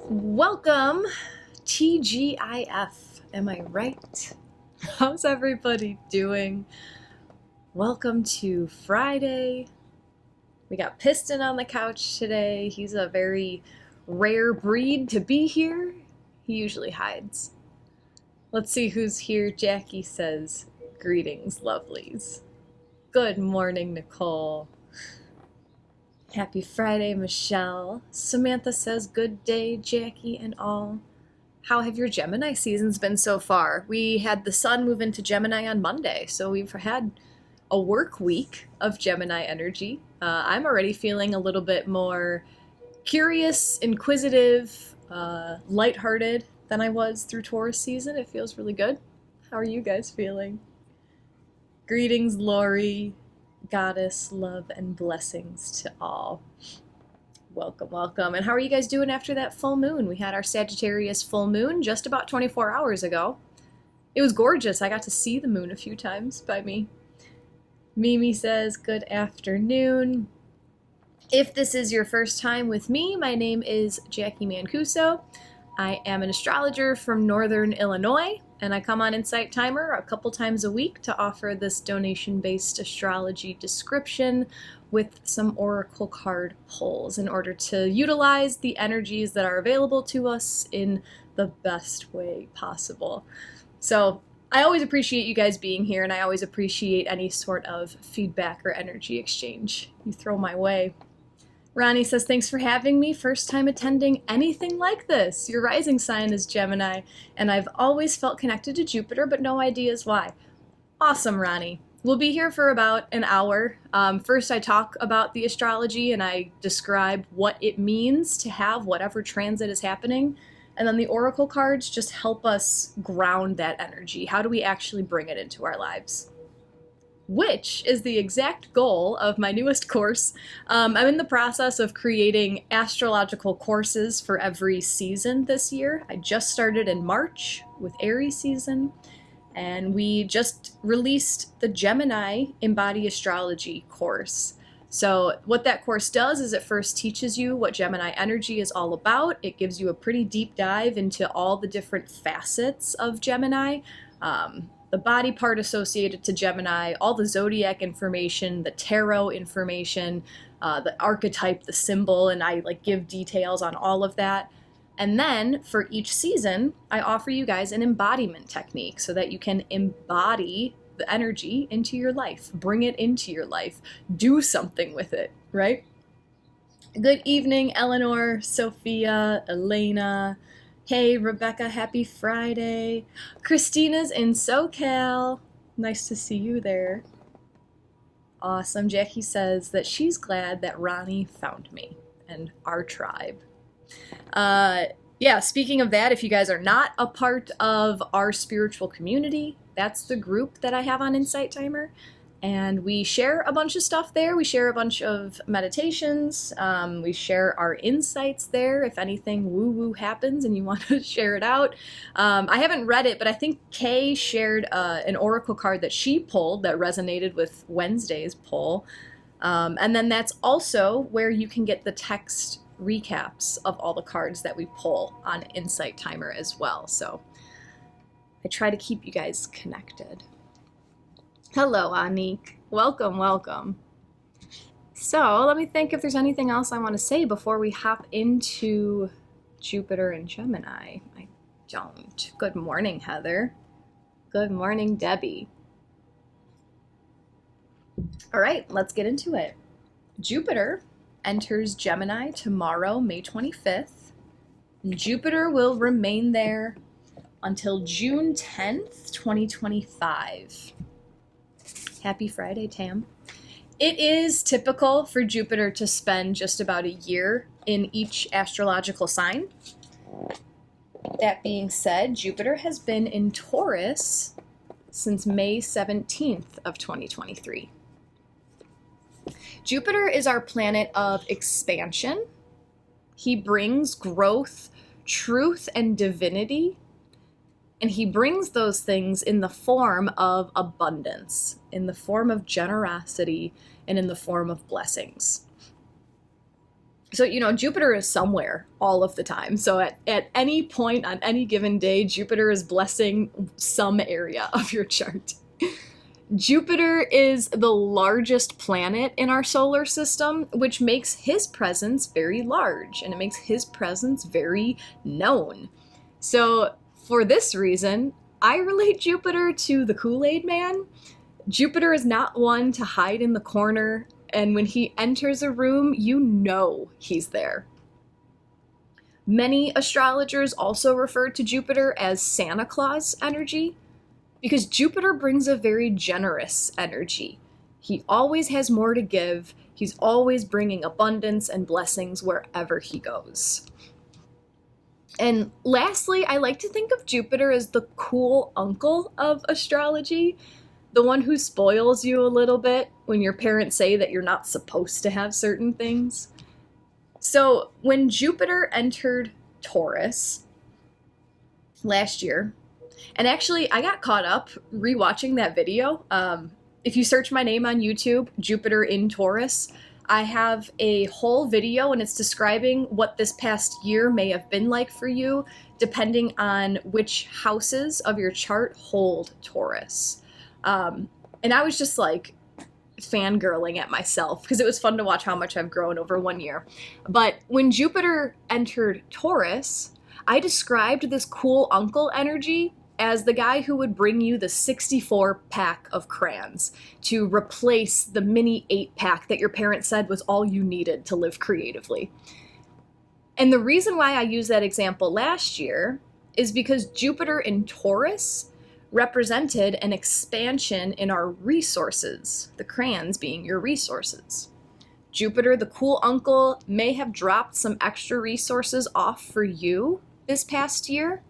Welcome, TGIF. Am I right? How's everybody doing? Welcome to Friday. We got Piston on the couch today. He's a very rare breed to be here. He usually hides. Let's see who's here. Jackie says, greetings, lovelies. Good morning, Nicole. Happy Friday, Michelle. Samantha says, good day, Jackie and all. How have your Gemini seasons been so far? We had the sun move into Gemini on Monday, so we've had a work week of Gemini energy. I'm already feeling a little bit more curious, inquisitive, lighthearted than I was through Taurus season. It feels really good. How are you guys feeling? Greetings, Lori. Goddess, love, and blessings to all. Welcome, welcome. And how are you guys doing after that full moon? We had our Sagittarius full moon just about 24 hours ago. It was gorgeous. I got to see the moon a few times by me. Mimi says, good afternoon. If this is your first time with me, my name is Jacqui Mancuso. I am an astrologer from Northern Illinois, and I come on Insight Timer a couple times a week to offer this donation-based astrology description with some oracle card pulls in order to utilize the energies that are available to us in the best way possible. So I always appreciate you guys being here, and I always appreciate any sort of feedback or energy exchange you throw my way. Ronnie says, thanks for having me. First time attending anything like this. Your rising sign is Gemini, and I've always felt connected to Jupiter, but no ideas why. Awesome, Ronnie. We'll be here for about an hour. First, I talk about the astrology, and I describe what it means to have whatever transit is happening. And then the oracle cards just help us ground that energy. How do we actually bring it into our lives? Which is the exact goal of my newest course. I'm in the process of creating astrological courses for every season this year. I just started in March with Aries season, and we just released the Gemini Embody Astrology course. So what that course does is it first teaches you what Gemini energy is all about. It gives you a pretty deep dive into all the different facets of Gemini. The body part associated to Gemini, all the zodiac information, the tarot information, the archetype, the symbol, and I give details on all of that. And then for each season, I offer you guys an embodiment technique so that you can embody the energy into your life, bring it into your life, do something with it, right? Good evening, Eleanor, Sophia, Elena. Hey, Rebecca, happy Friday. Christina's in SoCal. Nice to see you there. Awesome. Jackie says that she's glad that Ronnie found me and our tribe. Yeah, speaking of that, if you guys are not a part of our spiritual community, that's the group that I have on Insight Timer. And we share a bunch of stuff there. We share a bunch of meditations. We share our insights there. If anything woo-woo happens and you want to share it out. I haven't read it, but I think Kay shared an oracle card that she pulled that resonated with Wednesday's pull. And then that's also where you can get the text recaps of all the cards that we pull on Insight Timer as well. So I try to keep you guys connected. Hello, Anik. Welcome, welcome. So let me think if there's anything else I want to say before we hop into Jupiter and Gemini. I don't. Good morning, Heather. Good morning, Debbie. All right, let's get into it. Jupiter enters Gemini tomorrow, May 25th. Jupiter will remain there until June 10th, 2025. Happy Friday, Tam. It is typical for Jupiter to spend just about a year in each astrological sign. That being said, Jupiter has been in Taurus since May 17th of 2023. Jupiter is our planet of expansion. He brings growth, truth, and divinity. And he brings those things in the form of abundance, in the form of generosity, and in the form of blessings. So, Jupiter is somewhere all of the time. So at any point on any given day, Jupiter is blessing some area of your chart. Jupiter is the largest planet in our solar system, which makes his presence very large, and it makes his presence very known. So for this reason, I relate Jupiter to the Kool-Aid Man. Jupiter is not one to hide in the corner, and when he enters a room, you know he's there. Many astrologers also refer to Jupiter as Santa Claus energy, because Jupiter brings a very generous energy. He always has more to give. He's always bringing abundance and blessings wherever he goes. And lastly, I like to think of Jupiter as the cool uncle of astrology, the one who spoils you a little bit when your parents say that you're not supposed to have certain things. So when Jupiter entered Taurus last year, and actually I got caught up rewatching that video. If you search my name on YouTube, Jupiter in Taurus, I have a whole video and it's describing what this past year may have been like for you, depending on which houses of your chart hold Taurus. And I was just like fangirling at myself because it was fun to watch how much I've grown over 1 year. But when Jupiter entered Taurus, I described this cool uncle energy as the guy who would bring you the 64 pack of crayons to replace the mini 8 pack that your parents said was all you needed to live creatively. And the reason why I used that example last year is because Jupiter in Taurus represented an expansion in our resources, the crayons being your resources. Jupiter, the cool uncle, may have dropped some extra resources off for you this past year,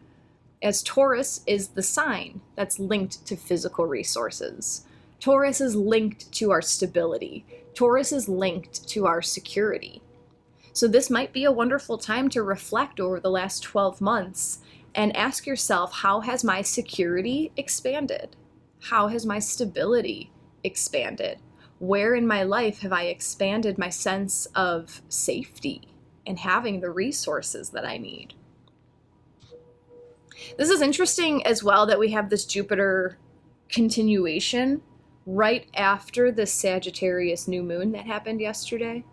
as Taurus is the sign that's linked to physical resources. Taurus is linked to our stability. Taurus is linked to our security. So this might be a wonderful time to reflect over the last 12 months and ask yourself, how has my security expanded? How has my stability expanded? Where in my life have I expanded my sense of safety and having the resources that I need? This is interesting as well that we have this Jupiter continuation right after the Sagittarius new moon that happened yesterday,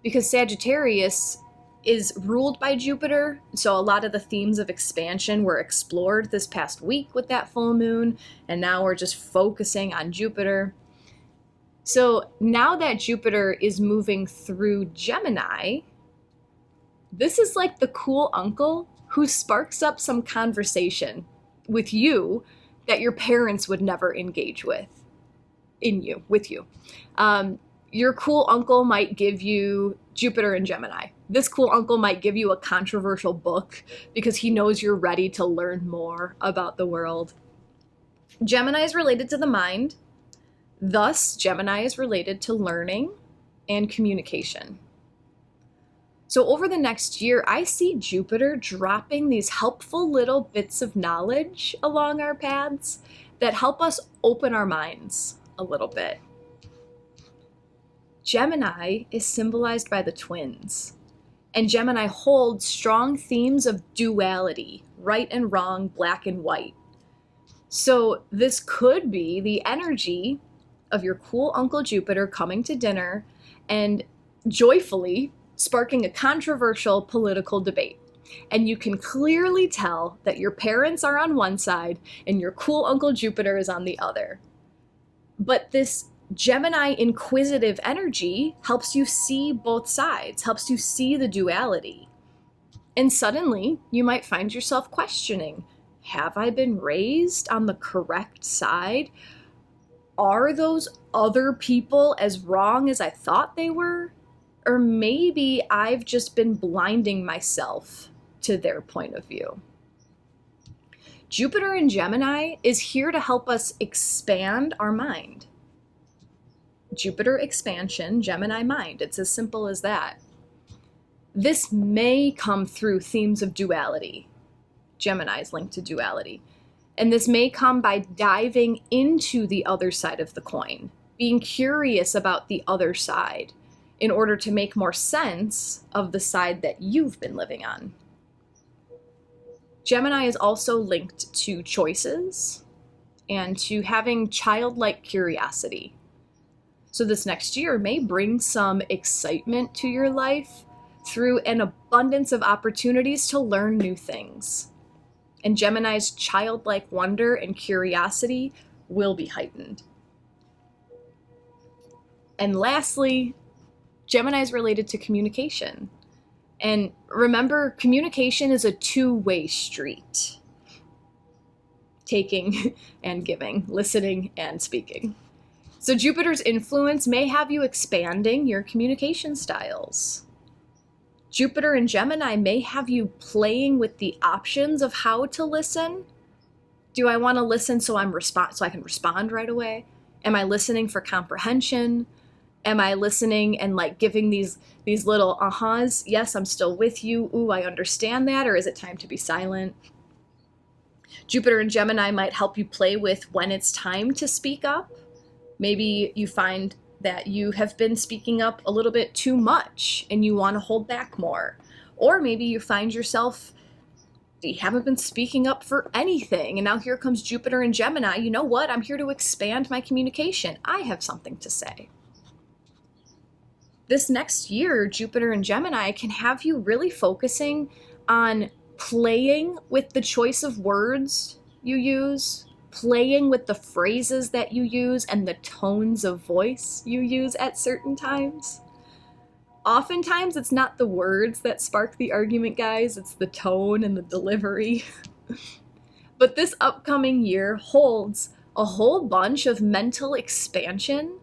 because Sagittarius is ruled by Jupiter, so a lot of the themes of expansion were explored this past week with that full moon, and now we're just focusing on Jupiter. So now that Jupiter is moving through Gemini, this is like the cool uncle who sparks up some conversation with you that your parents would never engage with with you. Your cool uncle might give you Jupiter and Gemini. This cool uncle might give you a controversial book because he knows you're ready to learn more about the world. Gemini is related to the mind. Thus, Gemini is related to learning and communication. So over the next year, I see Jupiter dropping these helpful little bits of knowledge along our paths that help us open our minds a little bit. Gemini is symbolized by the twins, and Gemini holds strong themes of duality, right and wrong, black and white. So this could be the energy of your cool Uncle Jupiter coming to dinner and joyfully sparking a controversial political debate. And you can clearly tell that your parents are on one side and your cool Uncle Jupiter is on the other. But this Gemini inquisitive energy helps you see both sides, helps you see the duality. And suddenly you might find yourself questioning, have I been raised on the correct side? Are those other people as wrong as I thought they were? Or maybe I've just been blinding myself to their point of view. Jupiter in Gemini is here to help us expand our mind. Jupiter expansion, Gemini mind. It's as simple as that. This may come through themes of duality. Gemini is linked to duality. And this may come by diving into the other side of the coin, being curious about the other side, in order to make more sense of the side that you've been living on. Gemini is also linked to choices and to having childlike curiosity. So this next year may bring some excitement to your life through an abundance of opportunities to learn new things. And Gemini's childlike wonder and curiosity will be heightened. And lastly, Gemini is related to communication. And remember, communication is a two-way street. Taking and giving, listening and speaking. So Jupiter's influence may have you expanding your communication styles. Jupiter in Gemini may have you playing with the options of how to listen. Do I want to listen so I can respond right away? Am I listening for comprehension? Am I listening and like giving these little ahas? Yes, I'm still with you. Ooh, I understand that. Or is it time to be silent? Jupiter in Gemini might help you play with when it's time to speak up. Maybe you find that you have been speaking up a little bit too much and you want to hold back more. Or maybe you find yourself, you haven't been speaking up for anything. And now here comes Jupiter in Gemini. You know what? I'm here to expand my communication. I have something to say. This next year, Jupiter in Gemini can have you really focusing on playing with the choice of words you use, playing with the phrases that you use and the tones of voice you use at certain times. Oftentimes, it's not the words that spark the argument, guys. It's the tone and the delivery. But this upcoming year holds a whole bunch of mental expansion.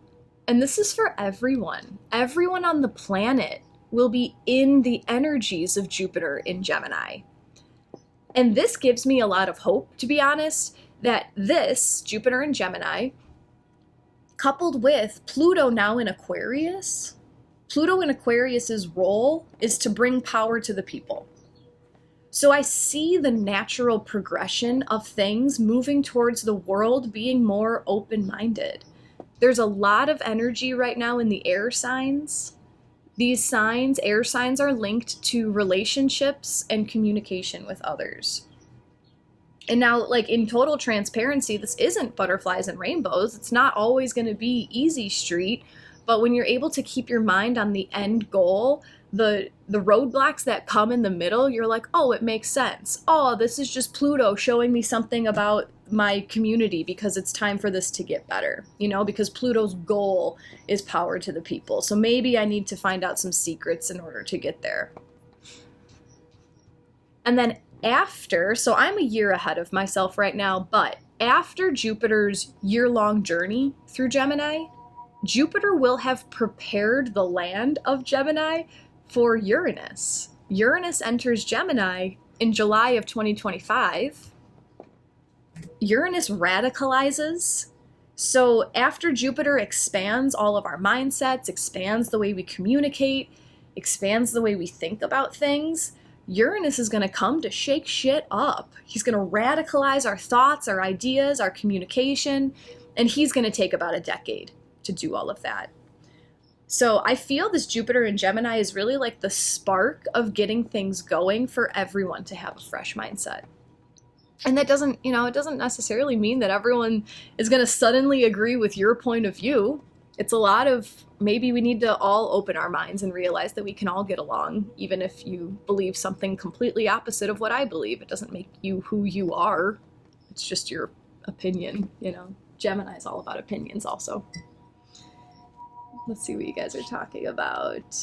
And this is for everyone. Everyone on the planet will be in the energies of Jupiter in Gemini. And this gives me a lot of hope, to be honest, that this, Jupiter in Gemini, coupled with Pluto now in Aquarius, Pluto in Aquarius's role is to bring power to the people. So I see the natural progression of things moving towards the world being more open-minded. There's a lot of energy right now in the air signs. These signs, air signs, are linked to relationships and communication with others. And now, like, in total transparency, this isn't butterflies and rainbows. It's not always going to be easy street. But when you're able to keep your mind on the end goal, the roadblocks that come in the middle, you're like, oh, it makes sense. Oh, this is just Pluto showing me something about my community because it's time for this to get better, you know, because Pluto's goal is power to the people. So maybe I need to find out some secrets in order to get there. And then after, so I'm a year ahead of myself right now, but after Jupiter's year-long journey through Gemini, Jupiter will have prepared the land of Gemini for Uranus. Uranus enters Gemini in July of 2025. Uranus radicalizes. So after Jupiter expands all of our mindsets, expands the way we communicate, expands the way we think about things, Uranus is going to come to shake shit up. He's going to radicalize our thoughts, our ideas, our communication, and he's going to take about a decade to do all of that. So I feel this Jupiter in Gemini is really like the spark of getting things going for everyone to have a fresh mindset. And that doesn't, it doesn't necessarily mean that everyone is going to suddenly agree with your point of view. It's a lot of, maybe we need to all open our minds and realize that we can all get along, even if you believe something completely opposite of what I believe. It doesn't make you who you are. It's just your opinion, Gemini is all about opinions also. Let's see what you guys are talking about.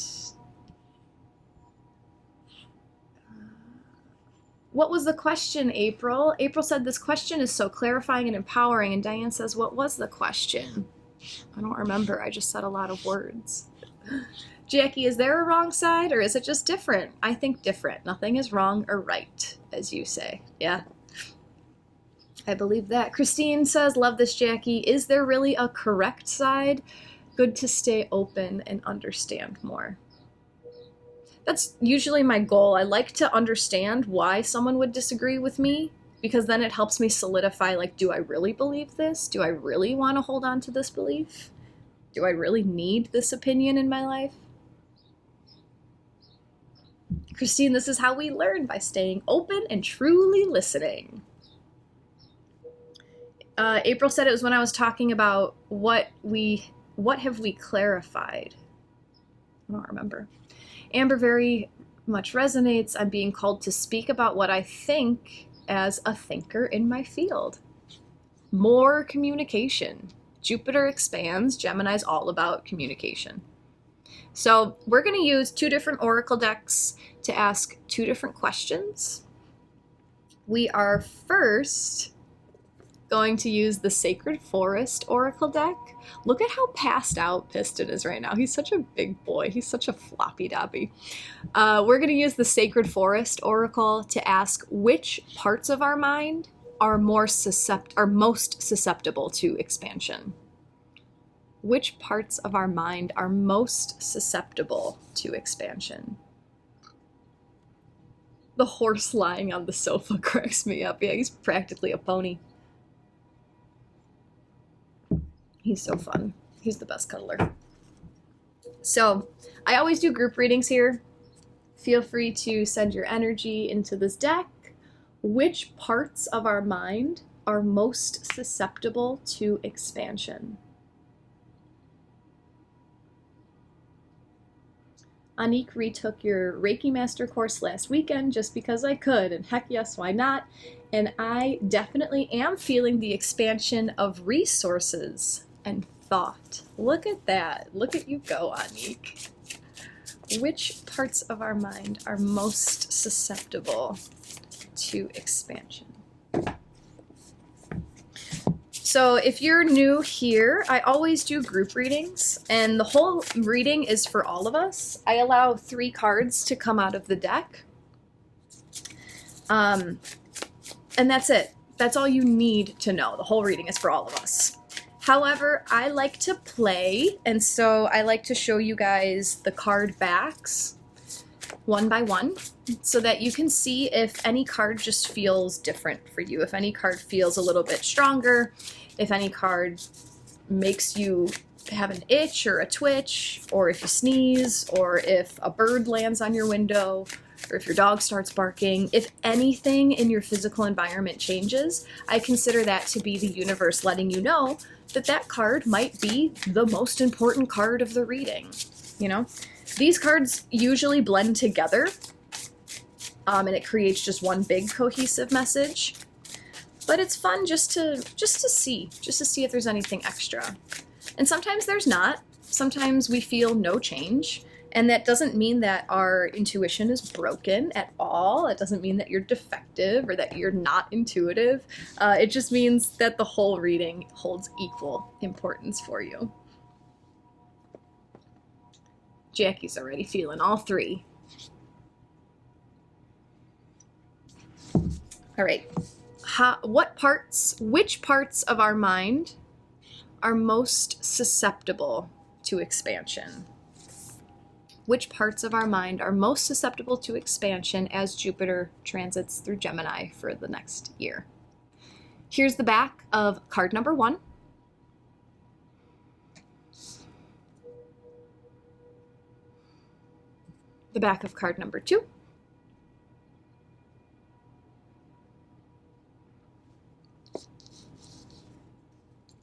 What was the question, April? April said, this question is so clarifying and empowering. And Diane says, what was the question? I don't remember. I just said a lot of words. Jackie, is there a wrong side or is it just different? I think different. Nothing is wrong or right, as you say. Yeah. I believe that. Christine says, love this, Jackie. Is there really a correct side? Good to stay open and understand more. That's usually my goal. I like to understand why someone would disagree with me, because then it helps me solidify, like, do I really believe this? Do I really want to hold on to this belief? Do I really need this opinion in my life? Christine, this is how we learn, by staying open and truly listening. April said it was when I was talking about what have we clarified? I don't remember. Amber very much resonates. I'm being called to speak about what I think as a thinker in my field. More communication. Jupiter expands. Gemini's all about communication. So we're going to use 2 different oracle decks to ask 2 different questions. We are first going to use the Sacred Forest oracle deck. Look at how passed out Piston is right now. He's such a big boy. He's such a floppy dobby. We're going to use the Sacred Forest oracle to ask which parts of our mind are most susceptible to expansion. Which parts of our mind are most susceptible to expansion? The horse lying on the sofa cracks me up. Yeah, he's practically a pony. He's so fun. He's the best cuddler. So I always do group readings here. Feel free to send your energy into this deck. Which parts of our mind are most susceptible to expansion? Anique retook your Reiki Master course last weekend just because I could, and heck yes, why not? And I definitely am feeling the expansion of resources and thought. Look at that. Look at you go, Anique. Which parts of our mind are most susceptible to expansion? So if you're new here, I always do group readings, and the whole reading is for all of us. I allow 3 cards to come out of the deck. And that's it. That's all you need to know. The whole reading is for all of us. However, I like to play, and so I like to show you guys the card backs one by one so that you can see if any card just feels different for you, if any card feels a little bit stronger, if any card makes you have an itch or a twitch, or if you sneeze, or if a bird lands on your window, or if your dog starts barking. If anything in your physical environment changes, I consider that to be the universe letting you know that that card might be the most important card of the reading. You know, these cards usually blend together, and it creates just one big cohesive message. But it's fun just to see if there's anything extra. And sometimes there's not. Sometimes we feel no change. And that doesn't mean that our intuition is broken at all. It doesn't mean that you're defective or that you're not intuitive. It just means that the whole reading holds equal importance for you. Jacqui's already feeling all 3. All right. Which parts of our mind are most susceptible to expansion? Which parts of our mind are most susceptible to expansion as Jupiter transits through Gemini for the next year? Here's the back of card number 1. The back of card number 2.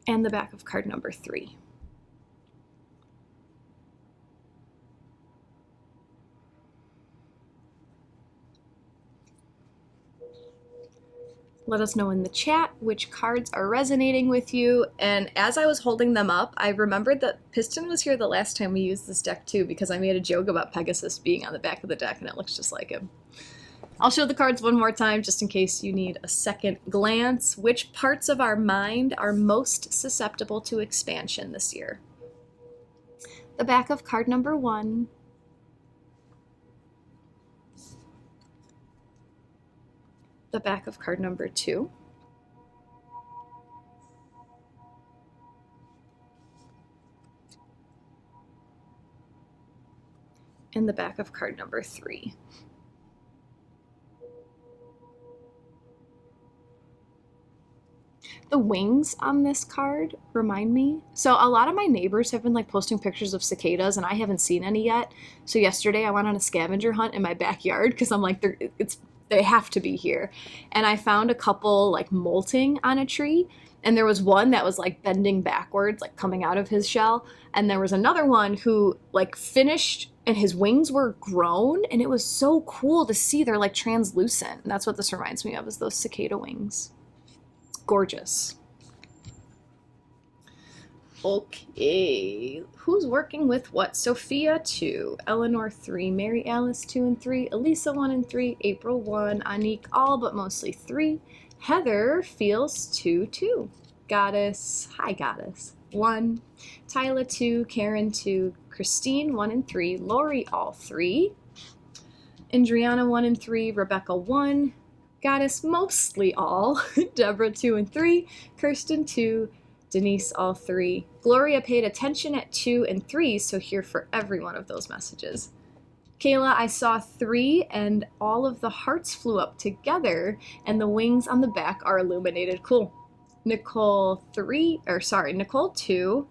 And the back of card number 3. Let us know in the chat which cards are resonating with you. And as I was holding them up, I remembered that Piston was here the last time we used this deck too, because I made a joke about Pegasus being on the back of the deck and it looks just like him. I'll show the cards one more time just in case you need a second glance. Which parts of our mind are most susceptible to expansion this year? The back of card number 1. The back of card number 2. And the back of card number 3. the wings on this card remind me? So a lot of my neighbors have been like posting pictures of cicadas and I haven't seen any yet. So yesterday I went on a scavenger hunt in my backyard because I'm like, they have to be here. And I found a couple like molting on a tree. And there was one that was like bending backwards, like coming out of his shell. And there was another one who like finished and his wings were grown. And it was so cool to see. They're like translucent. And that's what this reminds me of, is those cicada wings. Gorgeous. Okay, who's working with what? Sophia 2, Eleanor 3, Mary Alice 2 and 3, Elisa 1 and 3, April 1, Anique all but mostly 3, Heather feels 2, 2, Goddess, hi Goddess, 1, Tyla 2, Karen 2, Christine 1 and 3, Lori all 3, Andriana 1 and 3, Rebecca 1, Goddess mostly all, Deborah 2 and 3, Kirsten 2, Denise all 3. Gloria paid attention at 2 and 3, so here for every one of those messages. Kayla, I saw 3 and all of the hearts flew up together and the wings on the back are illuminated. Cool. Nicole 2,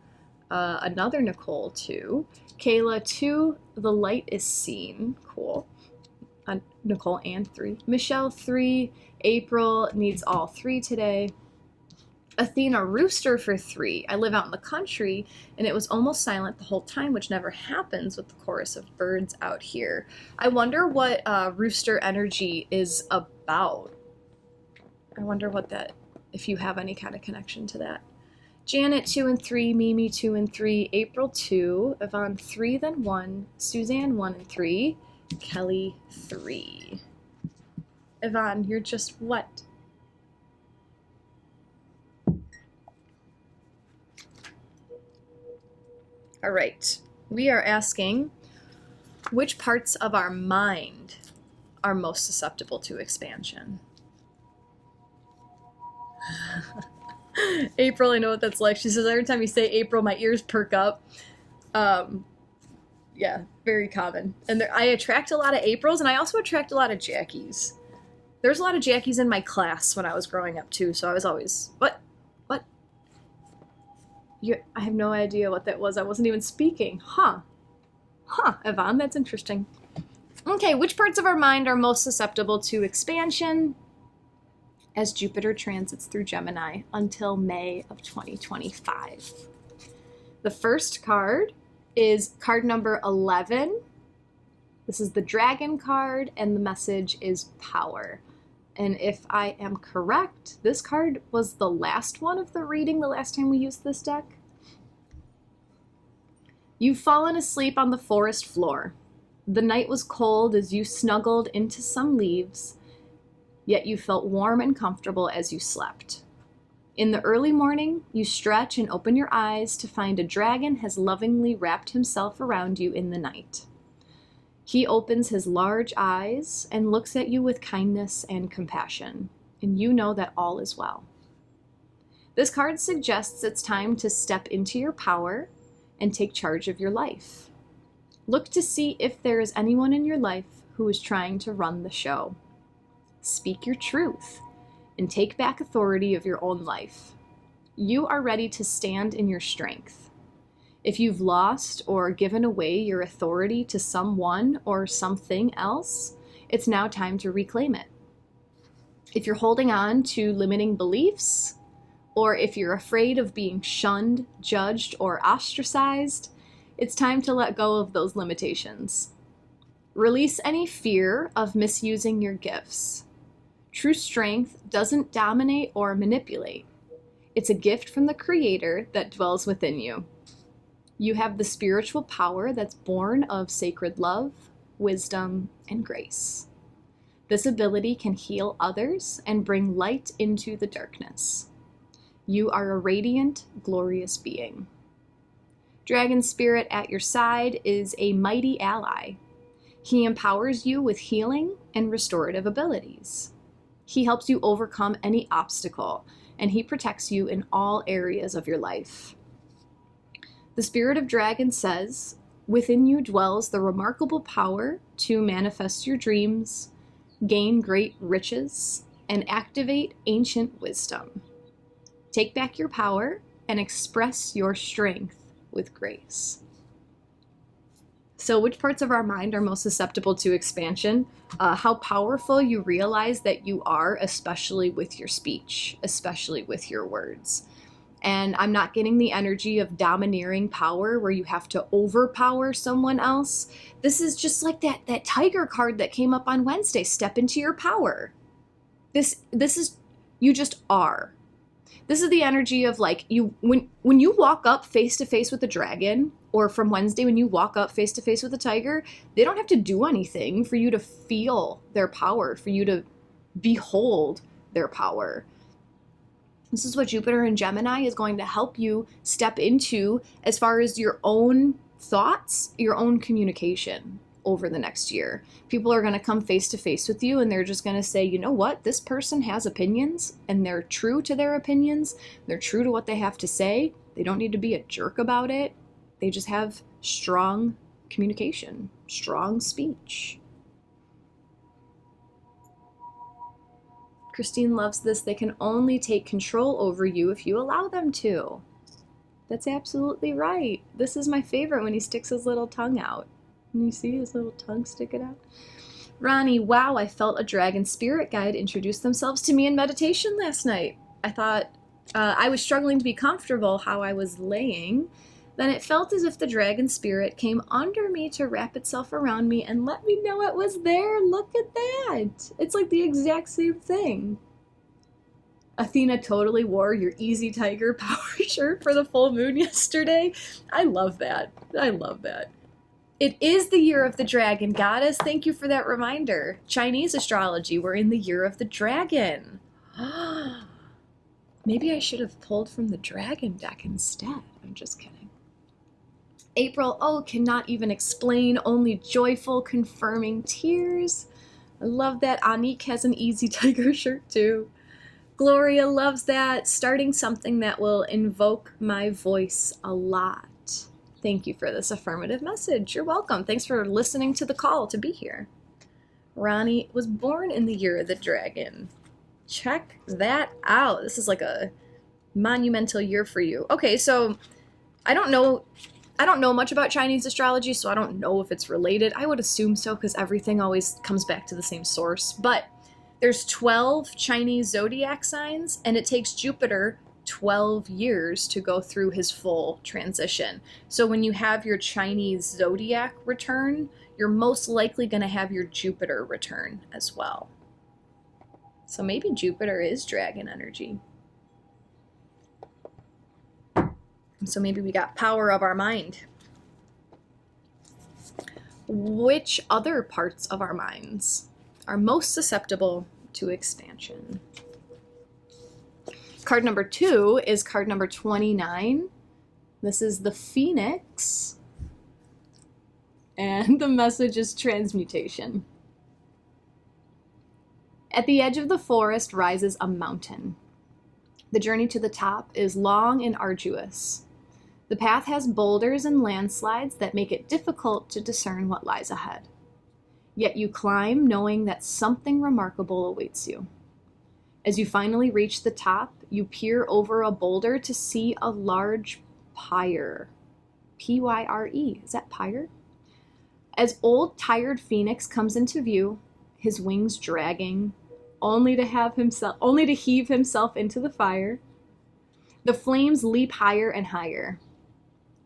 another Nicole 2, Kayla 2, the light is seen. Cool. Nicole and 3. Michelle 3. April needs all 3 today. Athena Rooster for 3. I live out in the country and it was almost silent the whole time, which never happens with the chorus of birds out here. I wonder what rooster energy is about. I wonder what that, if you have any kind of connection to that. Janet 2 and 3, Mimi 2 and 3, April 2, Yvonne 3 then 1, Suzanne 1 and 3, Kelly 3. Yvonne, you're just what? All right, we are asking which parts of our mind are most susceptible to expansion. April, I know what that's like. She says every time you say April, my ears perk up. Yeah, very common. And I attract a lot of Aprils, and I also attract a lot of Jackies. There's a lot of Jackies in my class when I was growing up, too, so I was always, what? I have no idea what that was. I wasn't even speaking. Huh, Yvonne, that's interesting. Okay, which parts of our mind are most susceptible to expansion as Jupiter transits through Gemini until May of 2025? The first card is card number 11. This is the dragon card, and the message is power. And if I am correct, this card was the last one of the reading the last time we used this deck. You've fallen asleep on the forest floor. The night was cold as you snuggled into some leaves, yet you felt warm and comfortable as you slept. In the early morning, you stretch and open your eyes to find a dragon has lovingly wrapped himself around you in the night. He opens his large eyes and looks at you with kindness and compassion, and you know that all is well. This card suggests it's time to step into your power and take charge of your life. Look to see if there is anyone in your life who is trying to run the show. Speak your truth and take back authority of your own life. You are ready to stand in your strength. If you've lost or given away your authority to someone or something else, it's now time to reclaim it. If you're holding on to limiting beliefs, or if you're afraid of being shunned, judged, or ostracized, it's time to let go of those limitations. Release any fear of misusing your gifts. True strength doesn't dominate or manipulate. It's a gift from the Creator that dwells within you. You have the spiritual power that's born of sacred love, wisdom, and grace. This ability can heal others and bring light into the darkness. You are a radiant, glorious being. Dragon Spirit at your side is a mighty ally. He empowers you with healing and restorative abilities. He helps you overcome any obstacle, and he protects you in all areas of your life. The Spirit of Dragon says, within you dwells the remarkable power to manifest your dreams, gain great riches, and activate ancient wisdom. Take back your power and express your strength with grace. So which parts of our mind are most susceptible to expansion? How powerful you realize that you are, especially with your speech, especially with your words. And I'm not getting the energy of domineering power where you have to overpower someone else. This is just like that tiger card that came up on Wednesday. Step into your power. This is, you just are. This is the energy of like when you walk up face to face with a dragon, or from Wednesday when you walk up face to face with a tiger, they don't have to do anything for you to feel their power, for you to behold their power. This is what Jupiter in Gemini is going to help you step into as far as your own thoughts, your own communication over the next year. People are going to come face to face with you and they're just going to say, you know what, this person has opinions and they're true to their opinions. They're true to what they have to say. They don't need to be a jerk about it. They just have strong communication, strong speech. Christine loves this. They can only take control over you if you allow them to. That's absolutely right. This is my favorite when he sticks his little tongue out. Can you see his little tongue sticking out? Ronnie, wow, I felt a dragon spirit guide introduce themselves to me in meditation last night. I thought I was struggling to be comfortable how I was laying. Then it felt as if the dragon spirit came under me to wrap itself around me and let me know it was there. Look at that. It's like the exact same thing. Athena totally wore your Easy Tiger power shirt for the full moon yesterday. I love that. I love that. It is the year of the dragon, goddess. Thank you for that reminder. Chinese astrology, we're in the year of the dragon. Maybe I should have pulled from the dragon deck instead. I'm just kidding. April, oh, cannot even explain, only joyful, confirming tears. I love that. Anik has an Easy Tiger shirt too. Gloria loves that. Starting something that will invoke my voice a lot. Thank you for this affirmative message. You're welcome. Thanks for listening to the call to be here. Ronnie was born in the year of the dragon. Check that out. This is like a monumental year for you. Okay, so I don't know much about Chinese astrology, so I don't know if it's related. I would assume so because everything always comes back to the same source. But there's 12 Chinese zodiac signs, and it takes Jupiter 12 years to go through his full transition. So when you have your Chinese zodiac return, you're most likely going to have your Jupiter return as well. So maybe Jupiter is dragon energy. So maybe we got power of our mind. Which other parts of our minds are most susceptible to expansion? Card number 2 is card number 29. This is the Phoenix. And the message is transmutation. At the edge of the forest rises a mountain. The journey to the top is long and arduous. The path has boulders and landslides that make it difficult to discern what lies ahead. Yet you climb knowing that something remarkable awaits you. As you finally reach the top, you peer over a boulder to see a large pyre. P-Y-R-E. Is that pyre? As old, tired Phoenix comes into view, his wings dragging, only to heave himself into the fire, the flames leap higher and higher.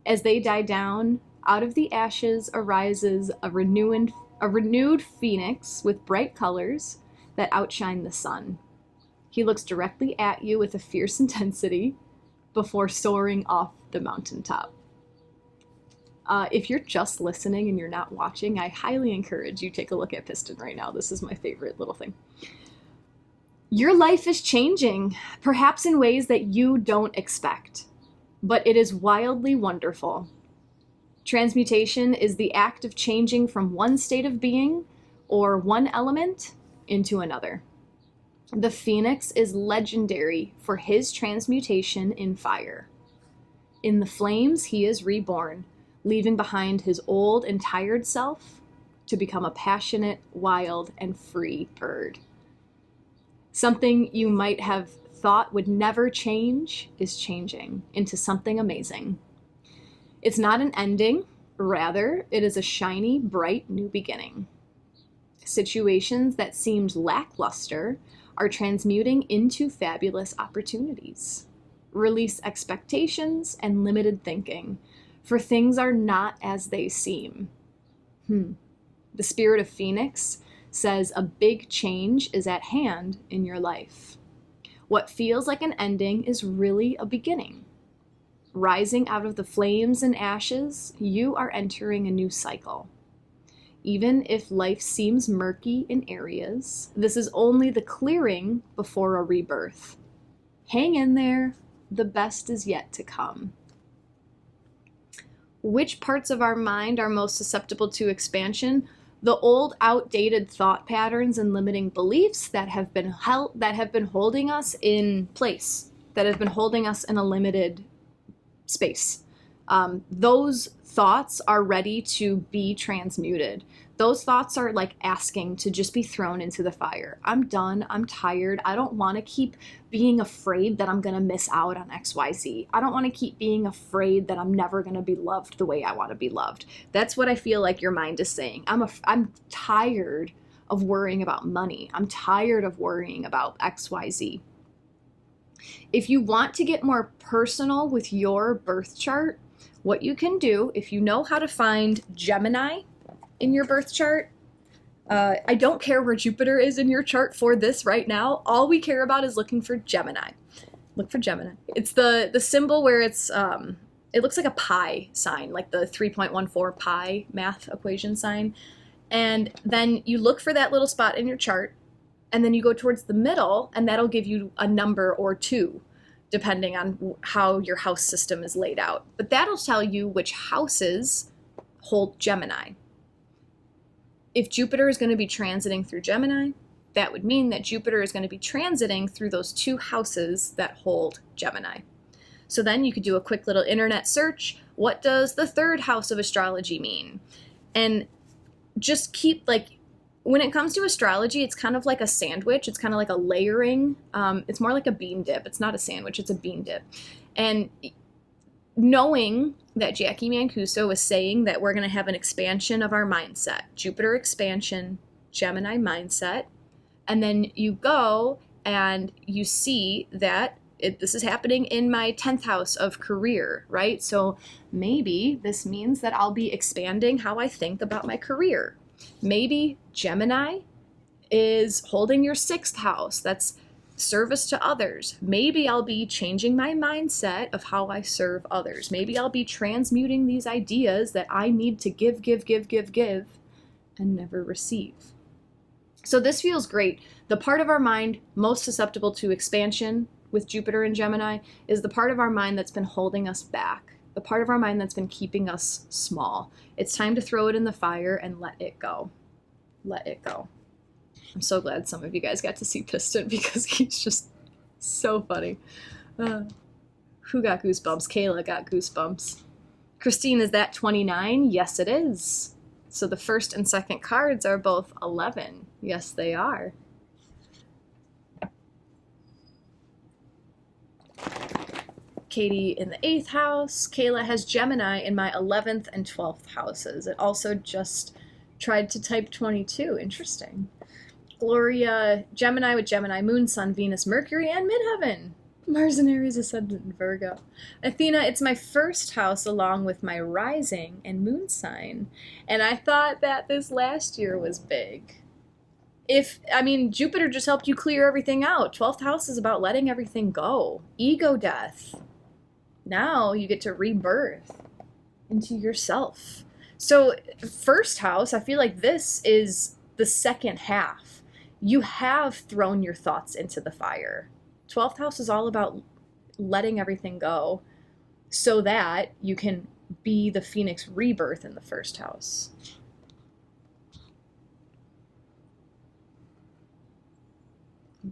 As they die down, out of the ashes arises a renewed Phoenix with bright colors that outshine the sun. He looks directly at you with a fierce intensity before soaring off the mountaintop. If you're just listening and you're not watching, I highly encourage you take a look at Piston right now. This is my favorite little thing. Your life is changing, perhaps in ways that you don't expect, but it is wildly wonderful. Transmutation is the act of changing from one state of being or one element into another. The Phoenix is legendary for his transmutation in fire. In the flames, he is reborn, leaving behind his old and tired self to become a passionate, wild, and free bird. Something you might have thought would never change is changing into something amazing. It's not an ending, rather, it is a shiny, bright new beginning. Situations that seemed lackluster are transmuting into fabulous opportunities. Release expectations and limited thinking, for things are not as they seem. The spirit of Phoenix says a big change is at hand in your life. What feels like an ending is really a beginning. Rising out of the flames and ashes, you are entering a new cycle. Even if life seems murky in areas, this is only the clearing before a rebirth. Hang in there, the best is yet to come. Which parts of our mind are most susceptible to expansion? The old, outdated thought patterns and limiting beliefs that have been holding us in place, that have been holding us in a limited space. Those thoughts are ready to be transmuted. Those thoughts are like asking to just be thrown into the fire. I'm done. I'm tired. I don't want to keep being afraid that I'm going to miss out on XYZ. I don't want to keep being afraid that I'm never going to be loved the way I want to be loved. That's what I feel like your mind is saying. I'm tired of worrying about money. I'm tired of worrying about XYZ. If you want to get more personal with your birth chart, what you can do, if you know how to find Gemini in your birth chart, I don't care where Jupiter is in your chart for this right now. All we care about is looking for Gemini. Look for Gemini. It's the symbol where it's it looks like a pi sign, like the 3.14 pi math equation sign. And then you look for that little spot in your chart, and then you go towards the middle, and that'll give you a number or two, depending on how your house system is laid out. But that'll tell you which houses hold Gemini. If Jupiter is going to be transiting through Gemini, that would mean that Jupiter is going to be transiting through those two houses that hold Gemini. So then you could do a quick little internet search. What does the third house of astrology mean? And just keep, like, when it comes to astrology, it's kind of like a sandwich. It's kind of like a layering. It's more like a bean dip. It's not a sandwich, it's a bean dip. And knowing that Jacqui Mancuso was saying that we're going to have an expansion of our mindset, Jupiter expansion, Gemini mindset, and then you go and you see that this is happening in my 10th house of career, right? So maybe this means that I'll be expanding how I think about my career. Maybe Gemini is holding your 6th house. That's service to others. Maybe I'll be changing my mindset of how I serve others. Maybe I'll be transmuting these ideas that I need to give, and never receive. So this feels great. The part of our mind most susceptible to expansion with Jupiter and Gemini is the part of our mind that's been holding us back, the part of our mind that's been keeping us small. It's time to throw it in the fire and let it go. Let it go. I'm so glad some of you guys got to see Piston because he's just so funny. Who got goosebumps? Kayla got goosebumps. Christine, is that 29? Yes, it is. So the first and second cards are both 11. Yes, they are. Katie in the 8th house. Kayla has Gemini in my 11th and 12th houses. It also just tried to type 22. Interesting. Gloria, Gemini with Gemini, Moon, Sun, Venus, Mercury, and Midheaven. Mars and Aries, Ascendant, and Virgo. Athena, it's my first house along with my rising and moon sign. And I thought that this last year was big. Jupiter just helped you clear everything out. 12th house is about letting everything go. Ego death. Now you get to rebirth into yourself. So first house, I feel like this is the second half. You have thrown your thoughts into the fire. 12th house is all about letting everything go so that you can be the Phoenix rebirth in the first house.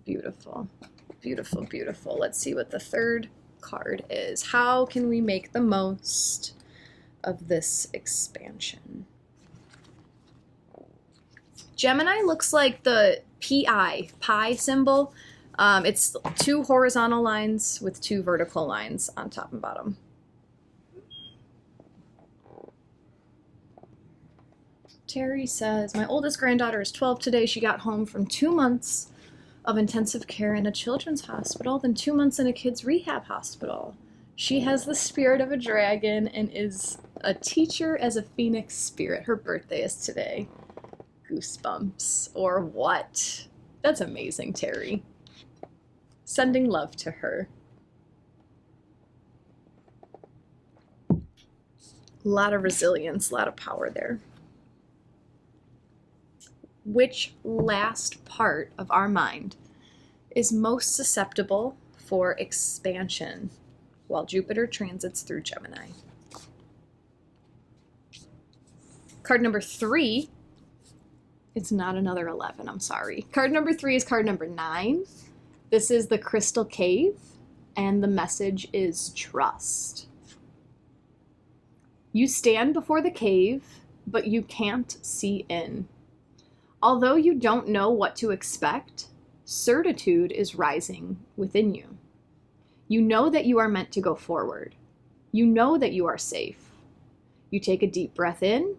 Beautiful, beautiful, beautiful. Let's see what the third card is. How can we make the most of this expansion? Gemini looks like the pi symbol. It's 2 horizontal lines with 2 vertical lines on top and bottom. Terry says, my oldest granddaughter is 12 today. She got home from 2 months of intensive care in a children's hospital, then 2 months in a kids rehab hospital. She has the spirit of a dragon and is a teacher as a phoenix spirit. Her birthday is today. Goosebumps. Or what? That's amazing, Terry. Sending love to her. A lot of resilience, a lot of power there. Which last part of our mind is most susceptible for expansion while Jupiter transits through Gemini? Card number 3, it's not another 11, I'm sorry. Card number 3 is card number 9. This is the Crystal Cave, and the message is trust. You stand before the cave, but you can't see in. Although you don't know what to expect, certitude is rising within you. You know that you are meant to go forward. You know that you are safe. You take a deep breath in,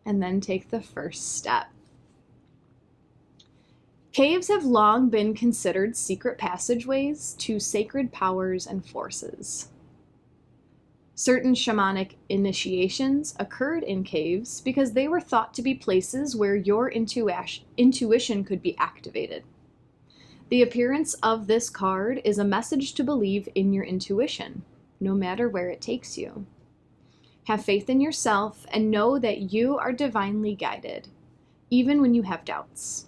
and then take the first step. Caves have long been considered secret passageways to sacred powers and forces. Certain shamanic initiations occurred in caves because they were thought to be places where your intuition could be activated. The appearance of this card is a message to believe in your intuition, no matter where it takes you. Have faith in yourself and know that you are divinely guided, even when you have doubts.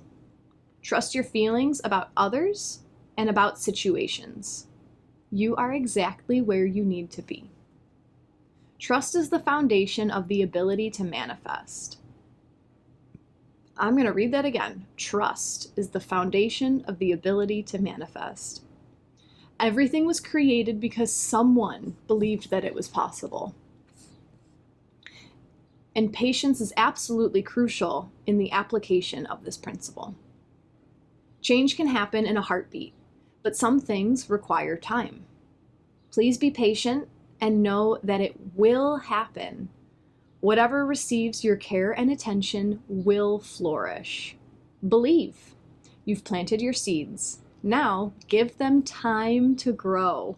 Trust your feelings about others and about situations. You are exactly where you need to be. Trust is the foundation of the ability to manifest. I'm going to read that again. Trust is the foundation of the ability to manifest. Everything was created because someone believed that it was possible. And patience is absolutely crucial in the application of this principle. Change can happen in a heartbeat, but some things require time. Please be patient and know that it will happen. Whatever receives your care and attention will flourish. Believe. You've planted your seeds. Now give them time to grow.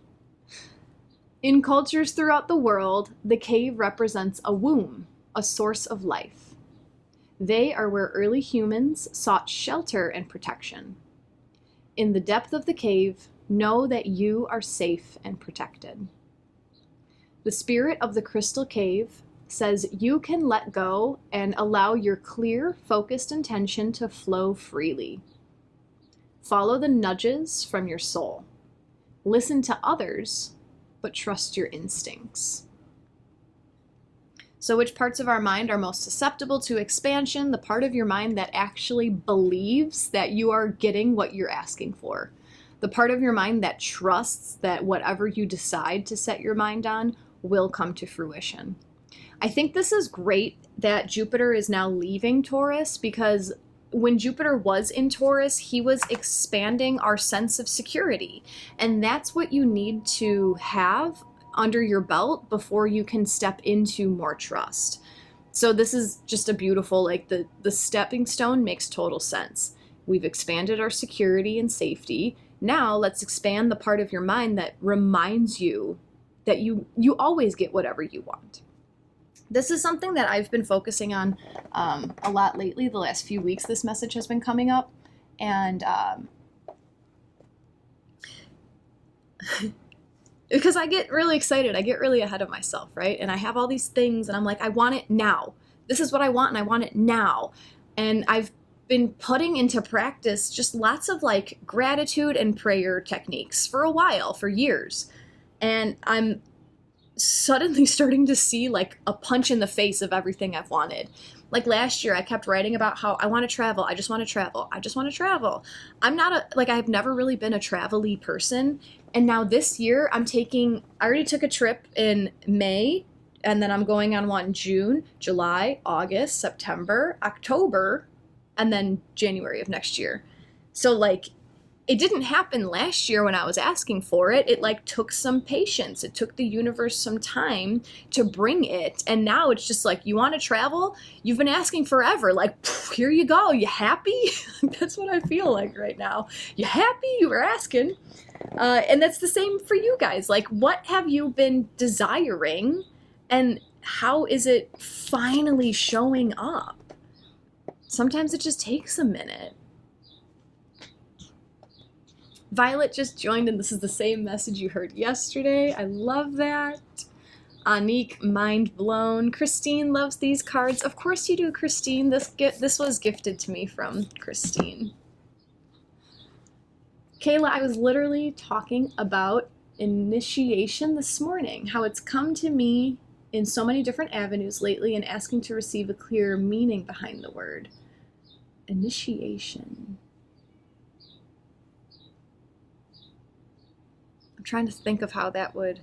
In cultures throughout the world, the cave represents a womb, a source of life. They are where early humans sought shelter and protection. In the depth of the cave, know that you are safe and protected. The spirit of the crystal cave says you can let go and allow your clear, focused intention to flow freely. Follow the nudges from your soul. Listen to others, but trust your instincts. So which parts of our mind are most susceptible to expansion? The part of your mind that actually believes that you are getting what you're asking for. The part of your mind that trusts that whatever you decide to set your mind on will come to fruition. I think this is great that Jupiter is now leaving Taurus, because when Jupiter was in Taurus, he was expanding our sense of security. And that's what you need to have under your belt before you can step into more trust. So this is just a beautiful, like the stepping stone makes total sense. We've expanded our security and safety. Now let's expand the part of your mind that reminds you that you always get whatever you want. This is something that I've been focusing on a lot lately. The last few weeks, this message has been coming up. And because I get really excited. I get really ahead of myself, right? And I have all these things and I'm like, I want it now. This is what I want and I want it now. And I've been putting into practice just lots of like gratitude and prayer techniques for a while, for years. And I'm suddenly starting to see like a punch in the face of everything I've wanted. Like last year, I kept writing about how I want to travel. I just want to travel. I just want to travel. I'm not I've never really been a travel-y person. And now this year I already took a trip in May, and then I'm going on one in June, July, August, September, October, and then January of next year. So like, it didn't happen last year when I was asking for it. It like took some patience. It took the universe some time to bring it. And now it's just like, you want to travel? You've been asking forever. Like, here you go. You happy? That's what I feel like right now. You happy? You were asking. And that's the same for you guys. Like, what have you been desiring? And how is it finally showing up? Sometimes it just takes a minute. Violet just joined, and this is the same message you heard yesterday. I love that. Anique, mind blown. Christine loves these cards. Of course you do, Christine. This was gifted to me from Christine. Kayla, I was literally talking about initiation this morning, how it's come to me in so many different avenues lately and asking to receive a clearer meaning behind the word. Initiation. I'm trying to think of how that would...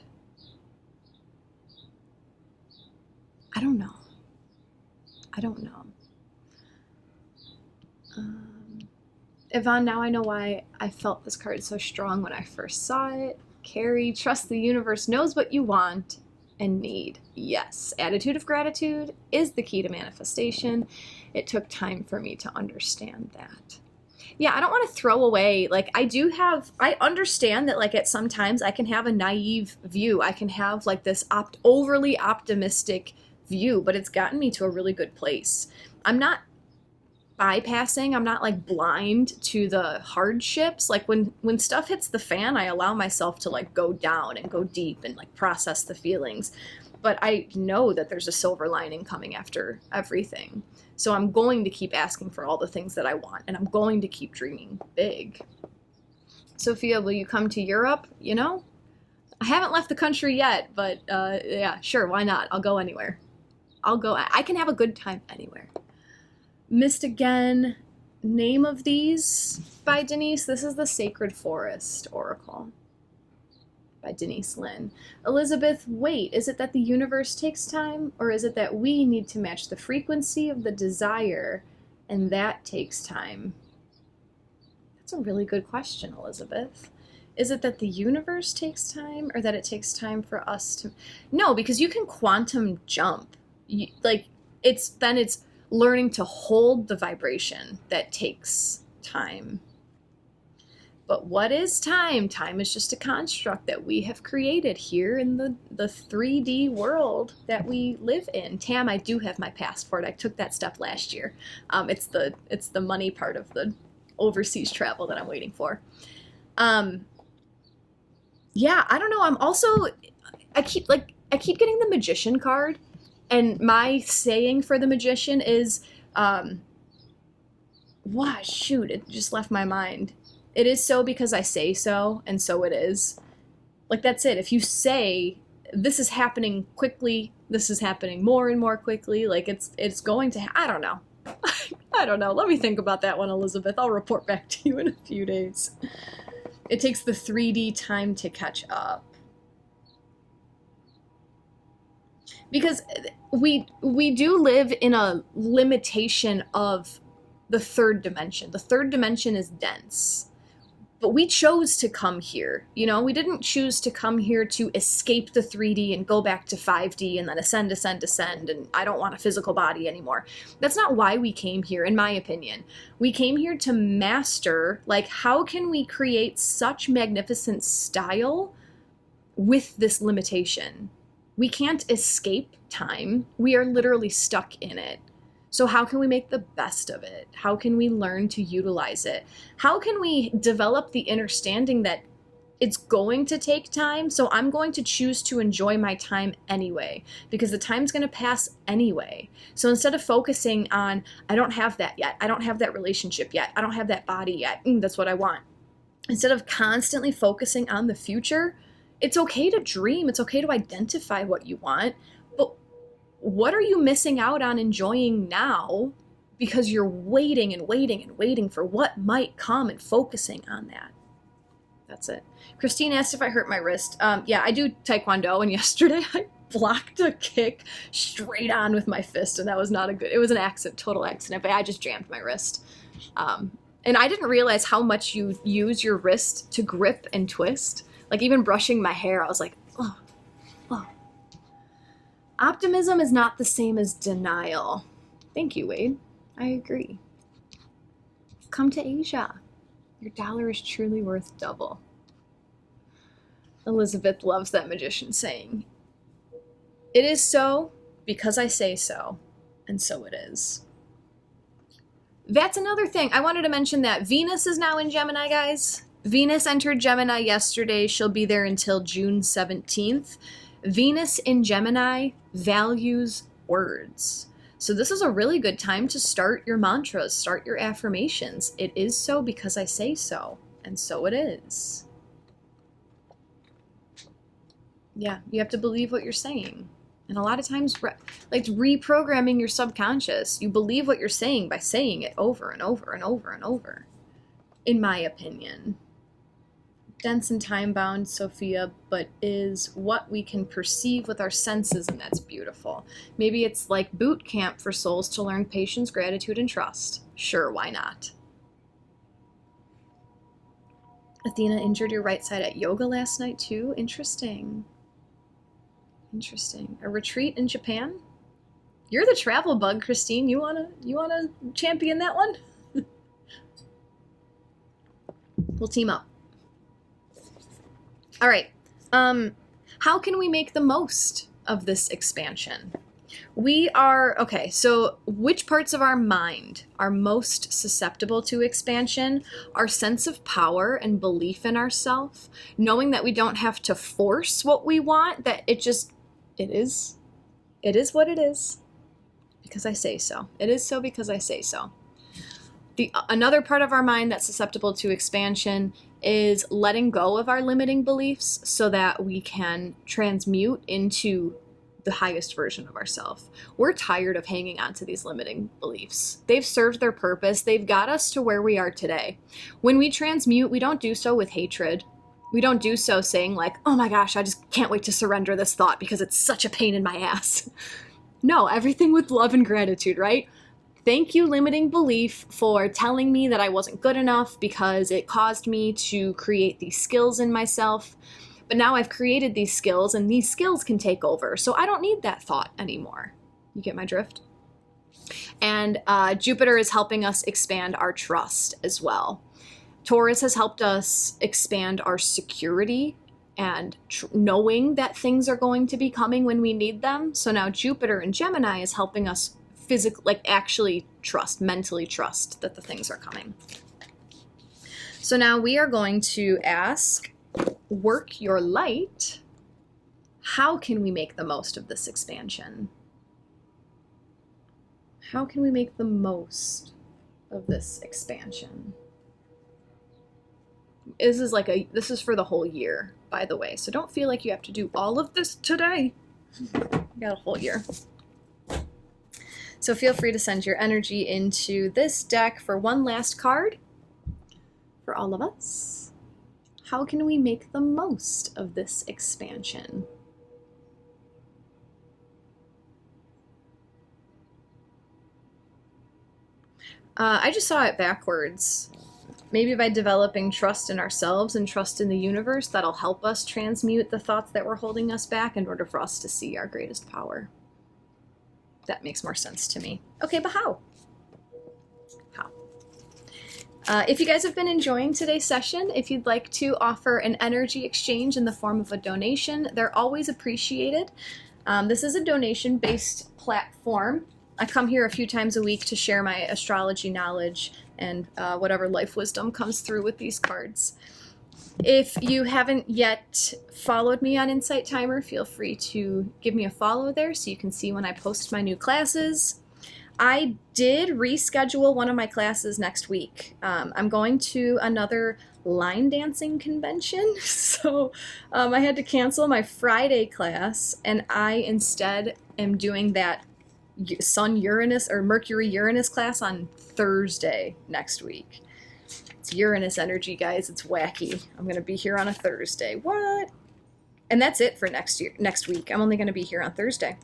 I don't know. Yvonne, now I know why I felt this card so strong when I first saw it. Carrie, trust the universe knows what you want and need. Yes, attitude of gratitude is the key to manifestation. It took time for me to understand that. Yeah, I don't want to throw away, like, I understand that, like, at some times I can have a naive view. I can have, like, this overly optimistic view, but it's gotten me to a really good place. I'm not bypassing, I'm not, like, blind to the hardships. Like, when stuff hits the fan, I allow myself to, like, go down and go deep and, like, process the feelings. But I know that there's a silver lining coming after everything. So I'm going to keep asking for all the things that I want, and I'm going to keep dreaming big. Sophia, will you come to Europe? You know, I haven't left the country yet, but yeah, sure, why not? I'll go anywhere. I can have a good time anywhere. Missed Again, Name of These by Denise. This is the Sacred Forest Oracle by Denise Lynn. Elizabeth, wait, is it that the universe takes time, or is it that we need to match the frequency of the desire and that takes time? That's a really good question, Elizabeth. Is it that the universe takes time, or that it takes time for us to... No, because you can quantum jump. It's learning to hold the vibration that takes time. But what is time? Time is just a construct that we have created here in the 3D world that we live in. Tam, I do have my passport. I took that step last year. It's the money part of the overseas travel that I'm waiting for. Yeah, I don't know. I keep getting the Magician card, and my saying for the Magician is, shoot, it just left my mind. It is so because I say so, and so it is. Like, that's it. If you say, this is happening quickly, this is happening more and more quickly, like, it's going to I don't know. I don't know. Let me think about that one, Elizabeth. I'll report back to you in a few days. It takes the 3D time to catch up. Because we do live in a limitation of the third dimension. The third dimension is dense. But we chose to come here, you know? We didn't choose to come here to escape the 3D and go back to 5D and then ascend, and I don't want a physical body anymore. That's not why we came here, in my opinion. We came here to master, like, how can we create such magnificent style with this limitation? We can't escape time. We are literally stuck in it. So how can we make the best of it? How can we learn to utilize it? How can we develop the understanding that it's going to take time, so I'm going to choose to enjoy my time anyway, because the time's going to pass anyway. So instead of focusing on, I don't have that yet, I don't have that relationship yet, I don't have that body yet, that's what I want. Instead of constantly focusing on the future, it's okay to dream, it's okay to identify what you want, but what are you missing out on enjoying now because you're waiting and waiting and waiting for what might come and focusing on that? That's it. Christine asked if I hurt my wrist. Yeah, I do Taekwondo, and yesterday I blocked a kick straight on with my fist, and that was not a good... It was an accident, total accident, but I just jammed my wrist. And And I didn't realize how much you use your wrist to grip and twist. Like even brushing my hair, I was like, oh, oh. Optimism is not the same as denial. Thank you, Wade. I agree. Come to Asia. Your dollar is truly worth double. Elizabeth loves that magician saying. It is so because I say so, and so it is. That's another thing. I wanted to mention that Venus is now in Gemini, guys. Venus entered Gemini yesterday. She'll be there until June 17th. Venus in Gemini values words. So this is a really good time to start your mantras, start your affirmations. It is so because I say so, and so it is. Yeah, you have to believe what you're saying. And a lot of times, like reprogramming your subconscious, you believe what you're saying by saying it over and over and over and over, in my opinion. Dense and time-bound, Sophia, but is what we can perceive with our senses, and that's beautiful. Maybe it's like boot camp for souls to learn patience, gratitude, and trust. Sure, why not? Athena injured your right side at yoga last night, too? Interesting. Interesting. A retreat in Japan? You're the travel bug, Christine. You wanna champion that one? We'll team up. All right. How can we make the most of this expansion? Okay, so which parts of our mind are most susceptible to expansion? Our sense of power and belief in ourselves, knowing that we don't have to force what we want, that it is what it is because I say so. It is so because I say so. Another part of our mind that's susceptible to expansion is letting go of our limiting beliefs so that we can transmute into the highest version of ourselves. We're tired of hanging on to these limiting beliefs. They've served their purpose. They've got us to where we are today. When we transmute, we don't do so with hatred. We don't do so saying like, oh my gosh, I just can't wait to surrender this thought because it's such a pain in my ass. No, everything with love and gratitude, right? Thank you, limiting belief, for telling me that I wasn't good enough because it caused me to create these skills in myself. But now I've created these skills and these skills can take over. So I don't need that thought anymore. You get my drift? And Jupiter is helping us expand our trust as well. Taurus has helped us expand our security and knowing that things are going to be coming when we need them. So now Jupiter in Gemini is helping us physically, like actually trust, mentally trust that the things are coming. So now we are going to ask, work your light. How can we make the most of this expansion? How can we make the most of this expansion? This is for the whole year, by the way. So don't feel like you have to do all of this today. You got a whole year. So feel free to send your energy into this deck for one last card for all of us. How can we make the most of this expansion? I just saw it backwards. Maybe by developing trust in ourselves and trust in the universe, that'll help us transmute the thoughts that were holding us back in order for us to see our greatest power. That makes more sense to me. Okay, but how? How? If you guys have been enjoying today's session, if you'd like to offer an energy exchange in the form of a donation, they're always appreciated. This is a donation-based platform. I come here a few times a week to share my astrology knowledge and whatever life wisdom comes through with these cards. If you haven't yet followed me on Insight Timer, feel free to give me a follow there so you can see when I post my new classes. I did reschedule one of my classes next week. I'm going to another line dancing convention, so I had to cancel my Friday class, and I instead am doing that Sun-Uranus or Mercury-Uranus class on Thursday next week. It's Uranus energy, guys. It's wacky. I'm going to be here on a Thursday. What? And that's it for next week. I'm only going to be here on Thursday.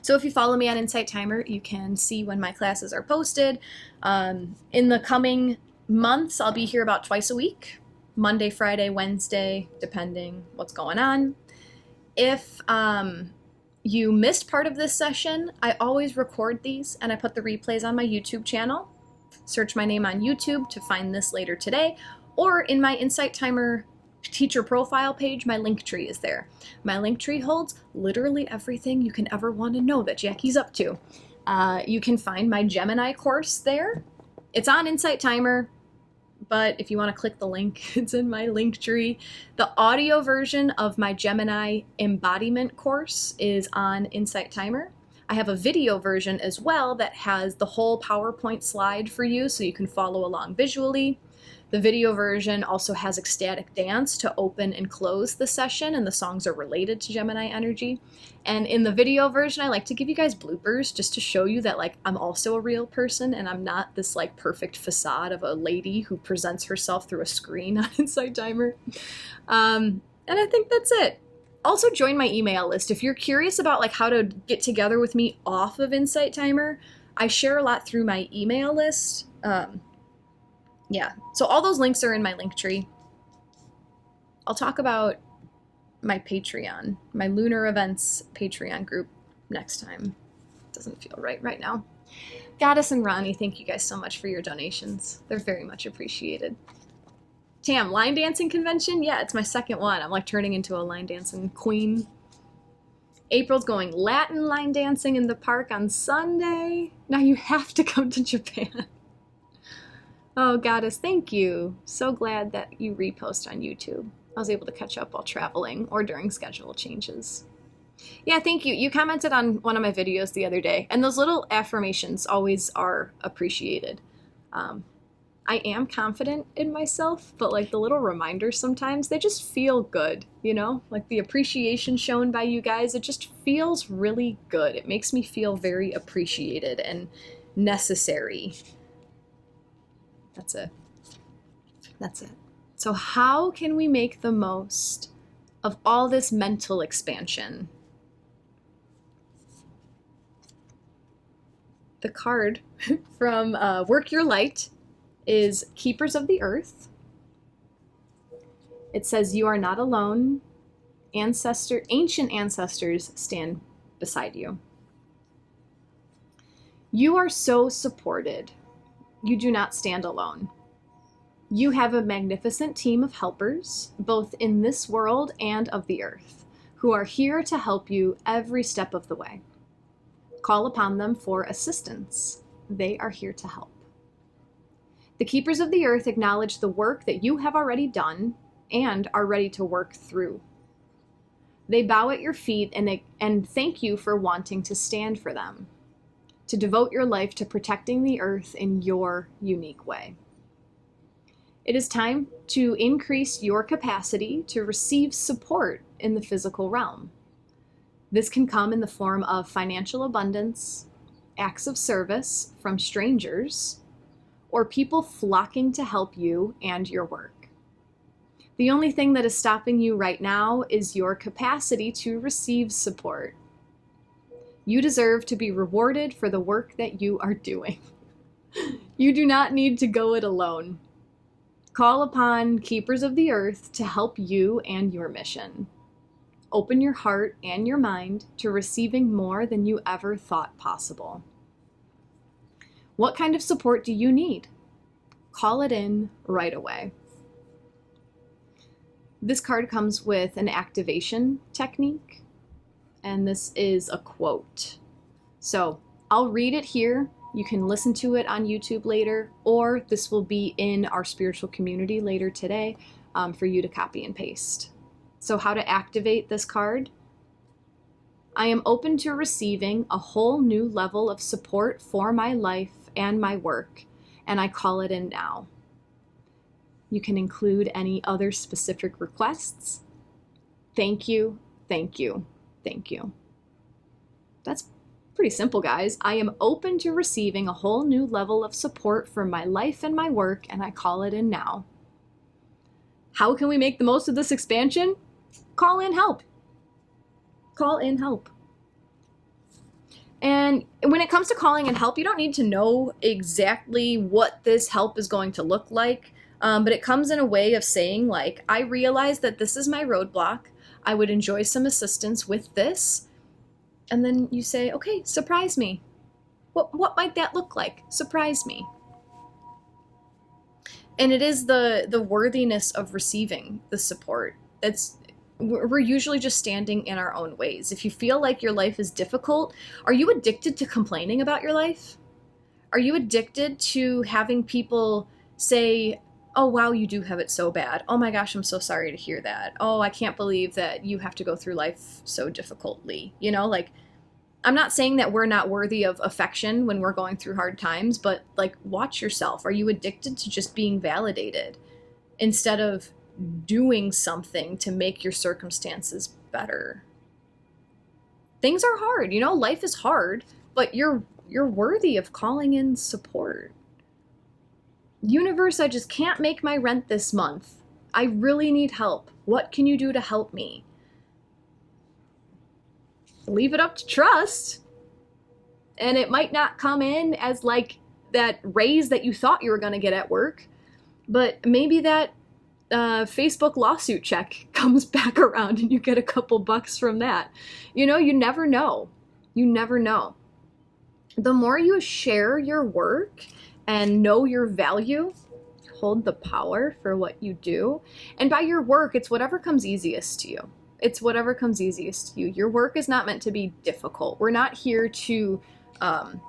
So if you follow me on Insight Timer, you can see when my classes are posted. In the coming months, I'll be here about twice a week, Monday, Friday, Wednesday, depending what's going on. If you missed part of this session, I always record these and I put the replays on my YouTube channel. Search my name on YouTube to find this later today, or in my Insight Timer teacher profile page, my link tree is there. My link tree holds literally everything you can ever want to know that Jacqui's up to. You can find my Gemini course there. It's on Insight Timer, but if you want to click the link, it's in my link tree. The audio version of my Gemini embodiment course is on Insight Timer. I have a video version as well that has the whole PowerPoint slide for you so you can follow along visually. The video version also has ecstatic dance to open and close the session, and the songs are related to Gemini energy. And in the video version, I like to give you guys bloopers just to show you that, like, I'm also a real person and I'm not this, like, perfect facade of a lady who presents herself through a screen on Insight Timer. And I think that's it. Also join my email list. If you're curious about, like, how to get together with me off of Insight Timer, I share a lot through my email list. Yeah, so all those links are in my link tree. I'll talk about my Patreon, my Lunar Events Patreon group next time. Doesn't feel right now. Goddess and Ronnie, thank you guys so much for your donations. They're very much appreciated. Tam, line dancing convention? Yeah, it's my second one. I'm like turning into a line dancing queen. April's going Latin line dancing in the park on Sunday. Now you have to come to Japan. Oh, Goddess, thank you. So glad that you repost on YouTube. I was able to catch up while traveling or during schedule changes. Yeah, thank you. You commented on one of my videos the other day, and those little affirmations always are appreciated. I am confident in myself, but like the little reminders sometimes, they just feel good, you know? Like the appreciation shown by you guys, it just feels really good. It makes me feel very appreciated and necessary. That's it. That's it. So how can we make the most of all this mental expansion? The card from Work Your Light is Keepers of the Earth. It says, you are not alone. Ancient ancestors stand beside you. You are so supported. You do not stand alone. You have a magnificent team of helpers, both in this world and of the earth, who are here to help you every step of the way. Call upon them for assistance. They are here to help. The Keepers of the Earth acknowledge the work that you have already done and are ready to work through. They bow at your feet and thank you for wanting to stand for them, to devote your life to protecting the earth in your unique way. It is time to increase your capacity to receive support in the physical realm. This can come in the form of financial abundance, acts of service from strangers, or people flocking to help you and your work. The only thing that is stopping you right now is your capacity to receive support. You deserve to be rewarded for the work that you are doing. You do not need to go it alone. Call upon Keepers of the Earth to help you and your mission. Open your heart and your mind to receiving more than you ever thought possible. What kind of support do you need? Call it in right away. This card comes with an activation technique, and this is a quote. So I'll read it here. You can listen to it on YouTube later, or this will be in our spiritual community later today for you to copy and paste. So how to activate this card? I am open to receiving a whole new level of support for my life and my work, and I call it in now. You can include any other specific requests. Thank you, thank you, thank you. That's pretty simple, guys. I am open to receiving a whole new level of support for my life and my work, and I call it in now. How can we make the most of this expansion? Call in help. Call in help. And when it comes to calling in help, you don't need to know exactly what this help is going to look like. But it comes in a way of saying, like, I realize that this is my roadblock. I would enjoy some assistance with this. And then you say, okay, surprise me. What might that look like? Surprise me. And it is the worthiness of receiving the support. We're usually just standing in our own ways. If you feel like your life is difficult, are you addicted to complaining about your life? Are you addicted to having people say, oh, wow, you do have it so bad. Oh my gosh, I'm so sorry to hear that. Oh, I can't believe that you have to go through life so difficultly. You know, like, I'm not saying that we're not worthy of affection when we're going through hard times, but like, watch yourself. Are you addicted to just being validated instead of doing something to make your circumstances better? Things are hard, you know, life is hard, but you're worthy of calling in support. Universe, I just can't make my rent this month. I really need help. What can you do to help me? Leave it up to trust. And it might not come in as like that raise that you thought you were going to get at work, but maybe that Facebook lawsuit check comes back around and you get a couple bucks from that. You know, you never know. You never know. The more you share your work and know your value, hold the power for what you do. And by your work, it's whatever comes easiest to you. It's whatever comes easiest to you. Your work is not meant to be difficult. We're not here to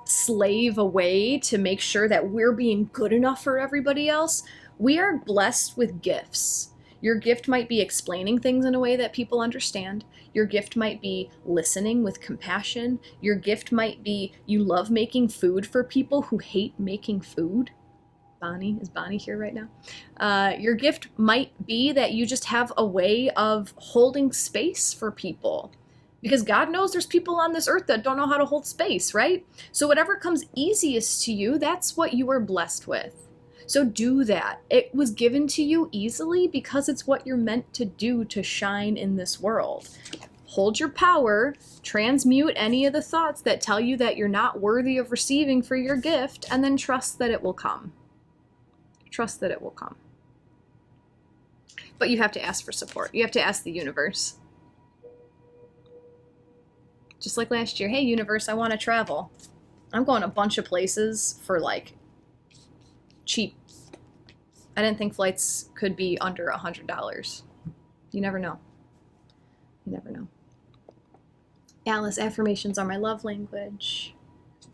slave away to make sure that we're being good enough for everybody else. We are blessed with gifts. Your gift might be explaining things in a way that people understand. Your gift might be listening with compassion. Your gift might be you love making food for people who hate making food. Is Bonnie here right now? Your gift might be that you just have a way of holding space for people. Because God knows there's people on this earth that don't know how to hold space, right? So whatever comes easiest to you, that's what you are blessed with. So do that. It was given to you easily because it's what you're meant to do to shine in this world. Hold your power, transmute any of the thoughts that tell you that you're not worthy of receiving for your gift, and then trust that it will come. Trust that it will come. But you have to ask for support. You have to ask the universe. Just like last year, hey universe, I want to travel. I'm going a bunch of places for like cheap. I didn't think flights could be under $100. You never know. You never know. Alice, affirmations are my love language.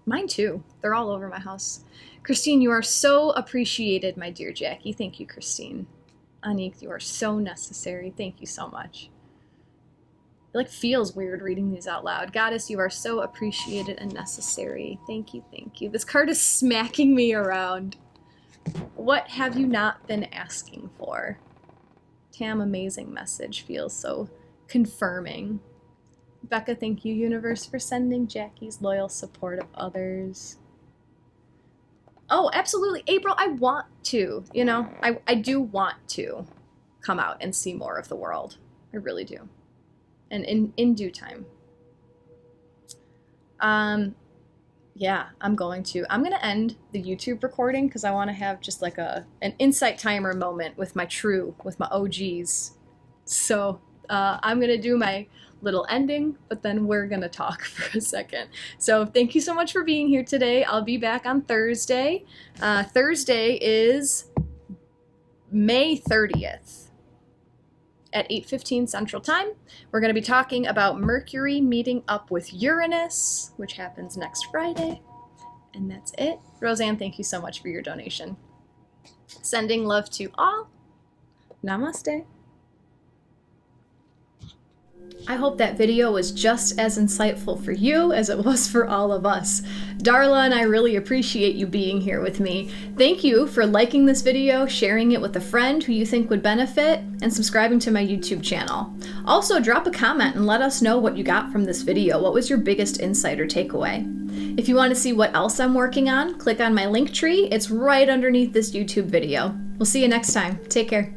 Mine too. They're all over my house. Christine, you are so appreciated, my dear Jackie. Thank you, Christine. Anique, you are so necessary. Thank you so much. It like feels weird reading these out loud. Goddess, you are so appreciated and necessary. Thank you, thank you. This card is smacking me around. What have you not been asking for? Tam, amazing message. Feels so confirming. Becca, thank you, universe, for sending Jackie's loyal support of others. Oh, absolutely. April, I want to, you know, I do want to come out and see more of the world. I really do. And in due time. Yeah, I'm going to end the YouTube recording because I want to have just like an insight timer moment with my OGs. So I'm going to do my little ending, but then we're going to talk for a second. So thank you so much for being here today. I'll be back on Thursday. Thursday is May 30th. At 8:15 Central Time. We're going to be talking about Mercury meeting up with Uranus, which happens next Friday. And that's it. Roseanne, thank you so much for your donation. Sending love to all. Namaste. I hope that video was just as insightful for you as it was for all of us. Darla and I really appreciate you being here with me. Thank you for liking this video, sharing it with a friend who you think would benefit, and subscribing to my YouTube channel. Also, drop a comment and let us know what you got from this video. What was your biggest insight or takeaway? If you want to see what else I'm working on, click on my link tree. It's right underneath this YouTube video. We'll see you next time. Take care.